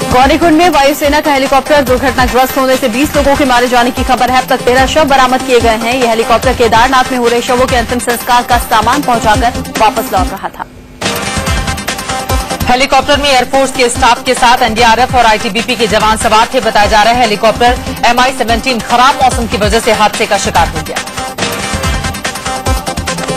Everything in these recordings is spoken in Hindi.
गौरीकुंड में वायुसेना का हेलीकॉप्टर दुर्घटनाग्रस्त होने से 20 लोगों के मारे जाने की खबर है। अब तक 13 शव बरामद किए गए हैं। यह हेलीकॉप्टर केदारनाथ में हो रहे शवों के अंतिम संस्कार का सामान पहुंचाकर वापस लौट रहा था। हेलीकॉप्टर में एयरफोर्स के स्टाफ के साथ एनडीआरएफ और आईटीबीपी के जवान सवार थे। बताया जा रहा है हेलीकॉप्टर MI-17 खराब मौसम की वजह से हादसे का शिकार हो गया।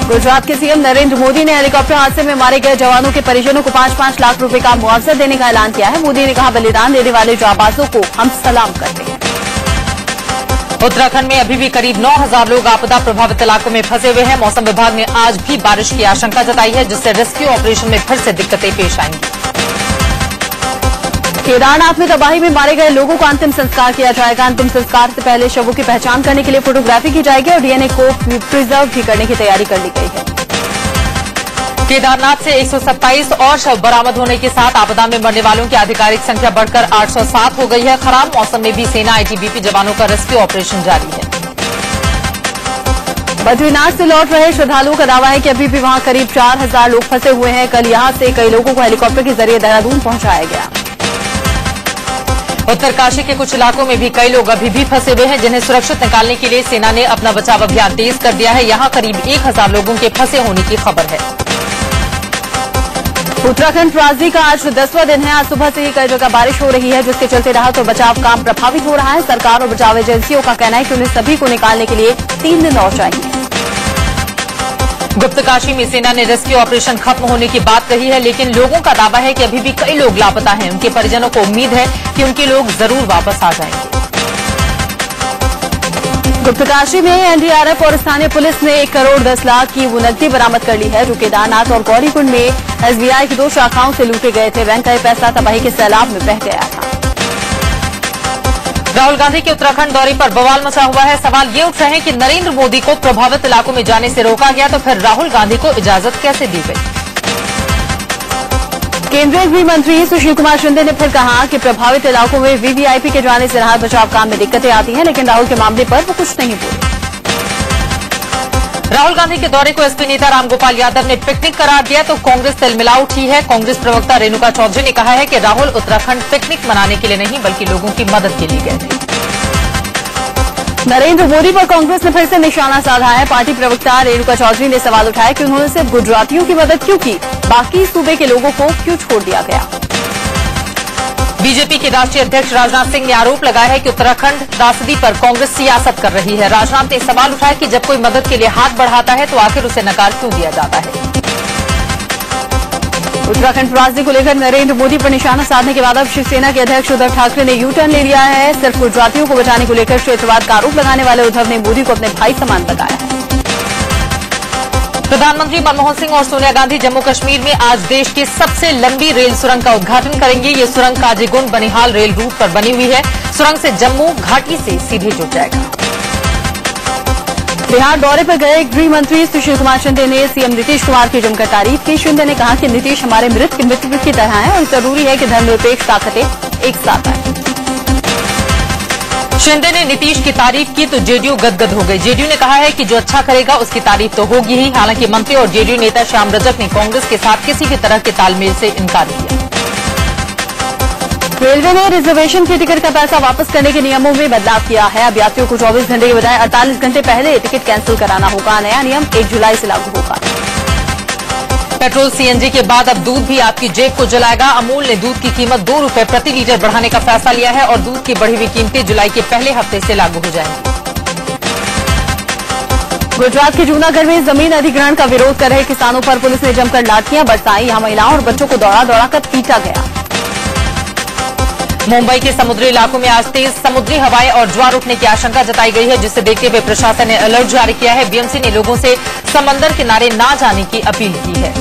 गुजरात के सीएम नरेंद्र मोदी ने हेलीकॉप्टर हादसे में मारे गए जवानों के परिजनों को 5-5 लाख रुपए का मुआवजा देने का ऐलान किया है। मोदी ने कहा, बलिदान देने वाले जांबाजों को हम सलाम करते हैं। उत्तराखंड में अभी भी करीब 9,000 लोग आपदा प्रभावित इलाकों में फंसे हुए हैं। मौसम विभाग ने आज भी बारिश की आशंका जताई है, जिससे रेस्क्यू ऑपरेशन में फिर से दिक्कतें पेश आएंगी। केदारनाथ में तबाही में मारे गए लोगों का अंतिम संस्कार किया जाएगा। अंतिम संस्कार से पहले शवों की पहचान करने के लिए फोटोग्राफी की जाएगी और डीएनए को प्रिजर्व भी करने की तैयारी कर ली गई है। केदारनाथ से 127 और शव बरामद होने के साथ आपदा में मरने वालों की आधिकारिक संख्या बढ़कर 807 हो गई है। खराब मौसम में भी सेना आईटीबीपी जवानों का रेस्क्यू ऑपरेशन जारी है। बद्रीनाथ से लौट रहे श्रद्धालुओं का दावा है कि अभी भी वहां करीब 4,000 लोग फंसे हुए हैं। कल यहां से कई लोगों को हेलीकॉप्टर के जरिए देहरादून पहुंचाया गया। उत्तरकाशी के कुछ इलाकों में भी कई लोग अभी भी फंसे हुए हैं, जिन्हें सुरक्षित निकालने के लिए सेना ने अपना बचाव अभियान तेज कर दिया है। यहां करीब 1,000 लोगों के फंसे होने की खबर है। उत्तराखंड त्रासदी का आज 10वां दिन है। आज सुबह से ही कई जगह बारिश हो रही है, जिसके चलते राहत और बचाव काम प्रभावित हो रहा है। सरकार और बचाव एजेंसियों का कहना है कि उन्हें सभी को निकालने के लिए 3 दिन और चाहिए। गुप्तकाशी में सेना ने रेस्क्यू ऑपरेशन खत्म होने की बात कही है, लेकिन लोगों का दावा है कि अभी भी कई लोग लापता हैं। उनके परिजनों को उम्मीद है कि उनके लोग जरूर वापस आ जाएंगे। गुप्तकाशी में एनडीआरएफ और स्थानीय पुलिस ने 1 करोड़ 10 लाख की वो नकदी बरामद कर ली है, जो केदारनाथ और गौरीकुंड में एसबीआई की 2 शाखाओं से लूटे गए थे। बैंक का ये पैसा तबाही के सैलाब में बह गया था। राहुल गांधी के उत्तराखंड दौरे पर बवाल मचा हुआ है। सवाल ये उठ रहे हैं कि नरेंद्र मोदी को प्रभावित इलाकों में जाने से रोका गया, तो फिर राहुल गांधी को इजाजत कैसे दी गई? केंद्रीय गृह मंत्री सुशील कुमार शिंदे ने फिर कहा कि प्रभावित इलाकों में वीवीआईपी के जाने से राहत बचाव काम में दिक्कतें आती हैं, लेकिन राहुल के मामले पर वो कुछ नहीं बोले। राहुल गांधी के दौरे को एसपी नेता रामगोपाल यादव ने पिकनिक करार दिया, तो कांग्रेस तिलमिला उठी है। कांग्रेस प्रवक्ता रेणुका चौधरी ने कहा है कि राहुल उत्तराखंड पिकनिक मनाने के लिए नहीं, बल्कि लोगों की मदद के लिए गए थे। नरेंद्र मोदी पर कांग्रेस ने फिर से निशाना साधा है। पार्टी प्रवक्ता रेणुका चौधरी ने सवाल उठाया कि उन्होंने सिर्फ गुजरातियों की मदद क्यों की, बाकी सूबे के लोगों को क्यों छोड़ दिया गया। बीजेपी के राष्ट्रीय अध्यक्ष राजनाथ सिंह ने आरोप लगाया है कि उत्तराखंड त्रासदी पर कांग्रेस सियासत कर रही है। राजनाथ ने सवाल उठाया कि जब कोई मदद के लिए हाथ बढ़ाता है, तो आखिर उसे नकार क्यों दिया जाता है। उत्तराखंड त्रासदी को लेकर नरेंद्र मोदी पर निशाना साधने के बाद अब शिवसेना के अध्यक्ष उद्धव ठाकरे ने यू टर्न ले लिया है। सिर्फ गुजरातियों को बचाने को लेकर क्षेत्रवाद का आरोप लगाने वाले उद्धव ने मोदी को अपने भाई समान बताया है। प्रधानमंत्री मनमोहन सिंह और सोनिया गांधी जम्मू कश्मीर में आज देश की सबसे लंबी रेल सुरंग का उद्घाटन करेंगे। ये सुरंग काजीगुंड बनिहाल रेल रूट पर बनी हुई है। सुरंग से जम्मू घाटी से सीधे जुड़ जाएगा। बिहार दौरे पर गए गृह मंत्री सुशील कुमार शिंदे ने सीएम नीतीश कुमार की जमकर तारीफ की। शिंदे ने कहा कि नीतीश हमारे मित्र की तरह है और जरूरी है कि धर्मनिरपेक्ष ताकतें एक साथ आए। शिंदे ने नीतीश की तारीफ की तो जेडीयू गदगद हो गई। जेडीयू ने कहा है कि जो अच्छा करेगा उसकी तारीफ तो होगी ही। हालांकि मंत्री और जेडीयू नेता श्याम रजक ने कांग्रेस के साथ किसी भी तरह के तालमेल से इनकार किया। रेलवे ने रिजर्वेशन के टिकट का पैसा वापस करने के नियमों में बदलाव किया है। अब यात्रियों को 24 घंटे के बजाय 48 घंटे पहले टिकट कैंसिल कराना होगा। नया नियम 1 जुलाई से लागू होगा। पेट्रोल सीएनजी के बाद अब दूध भी आपकी जेब को जलाएगा। अमूल ने दूध की कीमत 2 रुपए प्रति लीटर बढ़ाने का फैसला लिया है और दूध की बढ़ी हुई कीमतें जुलाई के पहले हफ्ते से लागू हो जाएंगी। गुजरात के जूनागढ़ में जमीन अधिग्रहण का विरोध कर रहे किसानों पर पुलिस ने जमकर लाठियां बरसाई। यहां महिलाओं और बच्चों को दौड़ा दौड़ाकर पीटा गया। मुंबई के समुद्री इलाकों में आज तेज समुद्री हवाएं और ज्वार उठने की आशंका जताई गई है, जिसे देखते हुए प्रशासन ने अलर्ट जारी किया है। बीएमसी ने लोगों से समंदर किनारे न जाने की अपील की है।